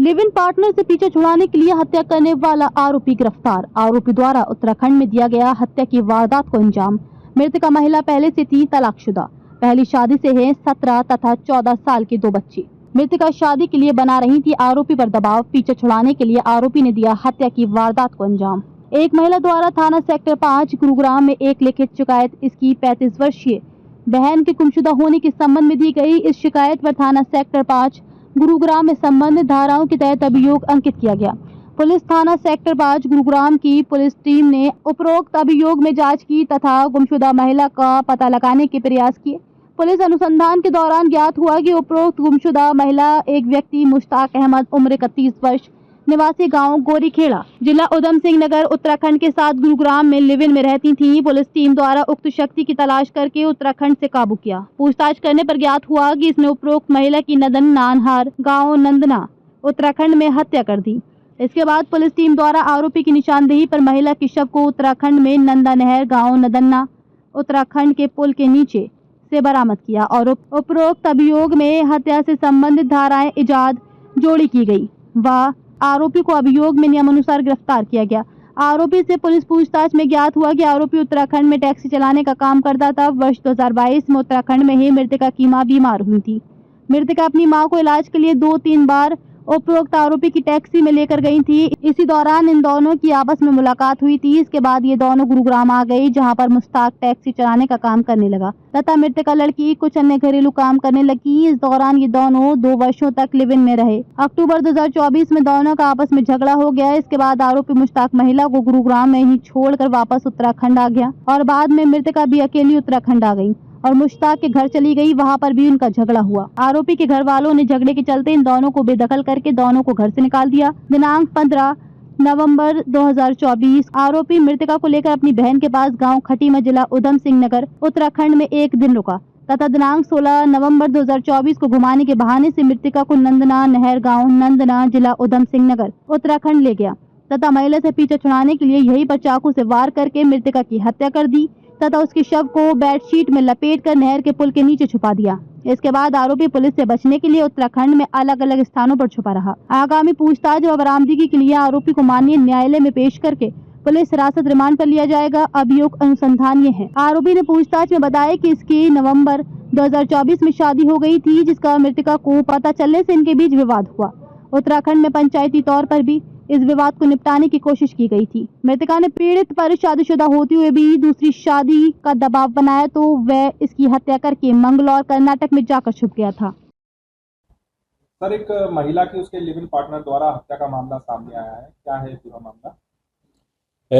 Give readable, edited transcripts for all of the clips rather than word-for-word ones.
Live in partner से पीछे छुड़ाने के लिए हत्या करने वाला आरोपी गिरफ्तार। आरोपी द्वारा उत्तराखंड में दिया गया हत्या की वारदात को अंजाम। मृतका महिला पहले से थी तलाकशुदा। पहली शादी से है 17 तथा 14 साल के 2 बच्चे। मृतका शादी के लिए बना रही थी। आरोपी पर दबाव, पीछे छुड़ाने के लिए आरोपी ने दिया हत्या की वारदात को अंजाम। एक महिला द्वारा थाना सेक्टर 5 गुरुग्राम में एक लिखित शिकायत इसकी 35 वर्षीय बहन के गुमशुदा होने के संबंध में दी गई। इस शिकायत पर थाना सेक्टर 5 गुरुग्राम में संबंधित धाराओं के तहत अभियोग अंकित किया गया। पुलिस थाना सेक्टर 5 गुरुग्राम की पुलिस टीम ने उपरोक्त अभियोग में जांच की तथा गुमशुदा महिला का पता लगाने के प्रयास किए। पुलिस अनुसंधान के दौरान ज्ञात हुआ कि उपरोक्त गुमशुदा महिला एक व्यक्ति मुश्ताक अहमद उम्र 31 वर्ष निवासी गांव गोरीखेड़ा जिला उधम सिंह नगर उत्तराखंड के साथ गुरुग्राम में लिव इन में रहती थी। पुलिस टीम द्वारा उक्त शक्ति की तलाश करके उत्तराखंड से काबू किया। पूछताछ करने पर ज्ञात हुआ कि इसने उपरोक्त महिला की नदन नानहार गांव नंदना उत्तराखंड में हत्या कर दी। इसके बाद पुलिस टीम द्वारा आरोपी की निशानदेही पर महिला के शव को उत्तराखंड में नंदा नहर गाँव नदन्ना उत्तराखंड के पुल के नीचे से बरामद किया और उपरोक्त अभियोग में हत्या से संबंधित धाराएं इजाद जोड़ी की गई व आरोपी को अभियोग में नियमानुसार गिरफ्तार किया गया। आरोपी से पुलिस पूछताछ में ज्ञात हुआ कि आरोपी उत्तराखंड में टैक्सी चलाने का काम करता था। वर्ष 2022 में उत्तराखंड में ही मृतका की मां बीमार हुई थी। मृतका अपनी मां को इलाज के लिए 2-3 बार उपरोक्त आरोपी की टैक्सी में लेकर गई थी। इसी दौरान इन दोनों की आपस में मुलाकात हुई थी। इसके बाद ये दोनों गुरुग्राम आ गई, जहां पर मुश्ताक टैक्सी चलाने का काम करने लगा तथा मृतका लड़की कुछ अन्य घरेलू काम करने लगी। इस दौरान ये दोनों 2 वर्षों तक लिव इन में रहे। अक्टूबर 2024 में दोनों का आपस में झगड़ा हो गया। इसके बाद आरोपी मुश्ताक महिला को गुरुग्राम में ही छोड़कर वापस उत्तराखंड आ गया और बाद में मृतका भी अकेली उत्तराखंड आ गई और मुश्ताक के घर चली गई। वहां पर भी उनका झगड़ा हुआ। आरोपी के घर वालों ने झगड़े के चलते इन दोनों को बेदखल करके दोनों को घर से निकाल दिया। दिनांक 15 नवंबर 2024 आरोपी मृतका को लेकर अपनी बहन के पास गांव खटीमा जिला उधम सिंह नगर उत्तराखंड में एक दिन रुका तथा दिनांक 16 नवंबर 2024 को घुमाने के बहाने से मृतका को नंदना नहर गाँव नंदना जिला उधम सिंह नगर उत्तराखंड ले गया तथा महिला से पीछे छुड़ाने के लिए यहीं पर चाकू से वार करके मृतका की हत्या कर दी तथा उसके शव को बेडशीट में लपेटकर नहर के पुल के नीचे छुपा दिया। इसके बाद आरोपी पुलिस से बचने के लिए उत्तराखंड में अलग अलग स्थानों पर छुपा रहा। आगामी पूछताछ व बरामदगी के लिए आरोपी को माननीय न्यायालय में पेश करके पुलिस हिरासत रिमांड पर लिया जाएगा। अभियोग अनुसंधान ये है। आरोपी ने पूछताछ में बताया कि इसकी नवंबर 2024 में शादी हो गई थी, जिसका मृतका को पता चलने से इनके बीच विवाद हुआ। उत्तराखंड में पंचायती तौर पर भी इस विवाद को निपटाने की कोशिश की गई थी। मृतका ने पीड़ित पर शादीशुदा होते हुए भी दूसरी शादी का दबाव बनाया तो वह इसकी हत्या करके मंगलौर कर्नाटक में जाकर छुप गया था। सर, एक महिला की उसके लिव इन पार्टनर द्वारा हत्या का मामला सामने आया है, क्या है पूरा मामला?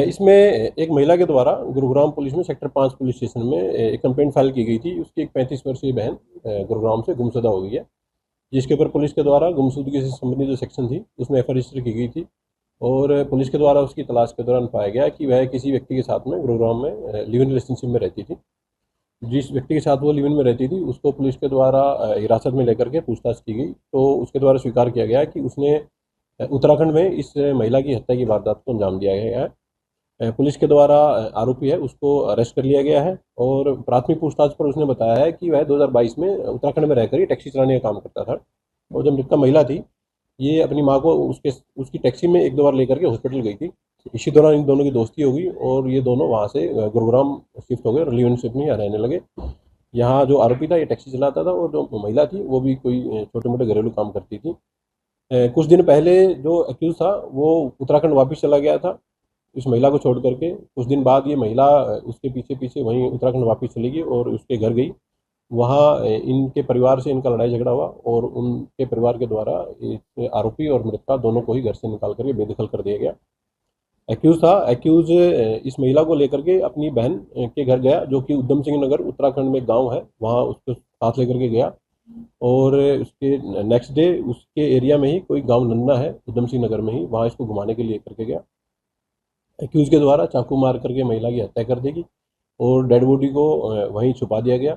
इसमें एक महिला के द्वारा गुरुग्राम पुलिस में सेक्टर 5 पुलिस स्टेशन में एक कंप्लेंट फाइल की गई थी। उसकी एक 35 वर्षीय बहन गुरुग्राम से गुमशुदा हो गई है, जिसके ऊपर पुलिस के द्वारा गुमशुदगी से संबंधित जो सेक्शन थी उसमें एफ रजिस्टर की गई थी और पुलिस के द्वारा उसकी तलाश के दौरान पाया गया कि वह किसी व्यक्ति के साथ में गुरुग्राम में लिव इन रिलेशनशिप में रहती थी। जिस व्यक्ति के साथ वो लिव इन में रहती थी उसको पुलिस के द्वारा हिरासत में लेकर के पूछताछ की गई तो उसके द्वारा स्वीकार किया गया कि उसने उत्तराखंड में इस महिला की हत्या की वारदात को अंजाम दिया गया है। पुलिस के द्वारा आरोपी है उसको अरेस्ट कर लिया गया है और प्राथमिक पूछताछ पर उसने बताया है कि वह 2022 में उत्तराखंड में रहकर ही टैक्सी चलाने का काम करता था और जब मृतका महिला थी ये अपनी मां को उसकी टैक्सी में 1-2 बार लेकर के हॉस्पिटल गई थी। इसी दौरान इन दोनों की दोस्ती हो गई और ये दोनों वहाँ से गुरुग्राम शिफ्ट हो गए और लिव इन शिप में रहने लगे। यहाँ जो आरोपी था ये टैक्सी चलाता था और जो महिला थी वो भी कोई छोटे मोटे घरेलू काम करती थी। कुछ दिन पहले जो एक्यूज था वो उत्तराखंड वापस चला गया था इस महिला को छोड़ करके। कुछ दिन बाद ये महिला उसके पीछे पीछे वहीं उत्तराखंड वापस चली गई और उसके घर गई। वहाँ इनके परिवार से इनका लड़ाई झगड़ा हुआ और उनके परिवार के द्वारा आरोपी और मृतका दोनों को ही घर से निकाल करके बेदखल कर दिया गया। एक्यूज इस महिला को लेकर के अपनी बहन के घर गया जो कि उधम सिंह नगर उत्तराखंड में गाँव है, वहाँ उसको साथ लेकर के गया और उसके नेक्स्ट डे उसके एरिया में ही कोई गाँव नन्ना है उधम सिंह नगर में ही, वहाँ इसको घुमाने के लिए करके गया। एक्यूज के द्वारा चाकू मार करके महिला की हत्या कर देगी और डेड बॉडी को वहीं छुपा दिया गया।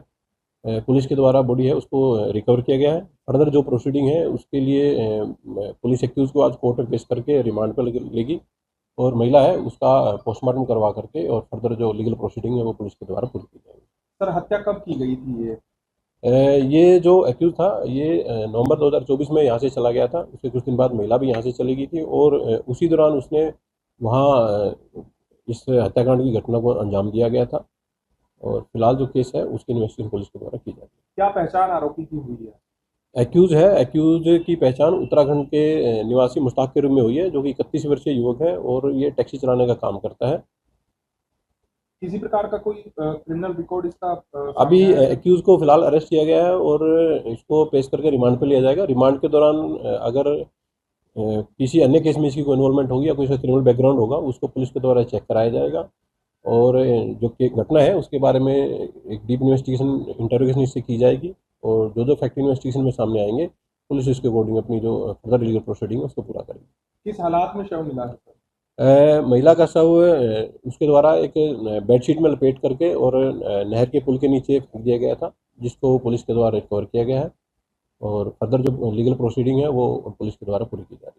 पुलिस के द्वारा बॉडी है उसको रिकवर किया गया है। फर्दर जो प्रोसीडिंग है उसके लिए पुलिस एक्यूज को आज कोर्ट में पेश करके रिमांड पर लेगी और महिला है उसका पोस्टमार्टम करवा करके और फर्दर जो लीगल प्रोसीडिंग है वो पुलिस के द्वारा पूरी की जाएगी। सर, हत्या कब की गई थी ये? ये जो एक्यूज था ये नवंबर 2024 में यहाँ से चला गया था। उसके कुछ दिन बाद महिला भी यहाँ से चली गई थी और उसी दौरान उसने वहाँ इस हत्याकांड की घटना को अंजाम दिया गया था। और फिलहाल जो केस है उसकी इन्वेस्टिगेशन पुलिस के द्वारा की जा रही क्या पहचान आरोपी की हुई है? है। एक्यूज की पहचान उत्तराखंड के निवासी मुश्ताक के रूप में हुई है, जो कि 31 वर्षीय युवक है और ये टैक्सी चलाने का काम करता है। किसी प्रकार का कोई क्रिमिनल रिकॉर्ड इसका अभी सामने आया है? एक्यूज को फिलहाल अरेस्ट किया गया है और इसको पेश करके रिमांड पे लिया जाएगा। रिमांड के दौरान अगर किसी अन्य केस में इसकी कोई इन्वॉल्वमेंट होगी या कोई क्रिमिनल बैकग्राउंड होगा, उसको पुलिस के द्वारा चेक कराया जाएगा। और जो घटना है उसके बारे में एक डीप इन्वेस्टिगेशन इंटरोगेशन इससे की जाएगी और जो फैक्ट इन्वेस्टिगेशन में सामने आएंगे पुलिस इसके अकॉर्डिंग अपनी जो फर्दर लीगल प्रोसीडिंग है उसको पूरा करेगी। किस हालात में शव मिला है सर? महिला का शव उसके द्वारा एक बेडशीट में लपेट करके और नहर के पुल के नीचे फेंक दिया गया था, जिसको पुलिस के द्वारा रिकवर किया गया है और फर्दर जो लीगल प्रोसीडिंग है वो पुलिस के द्वारा पूरी की जा रही है।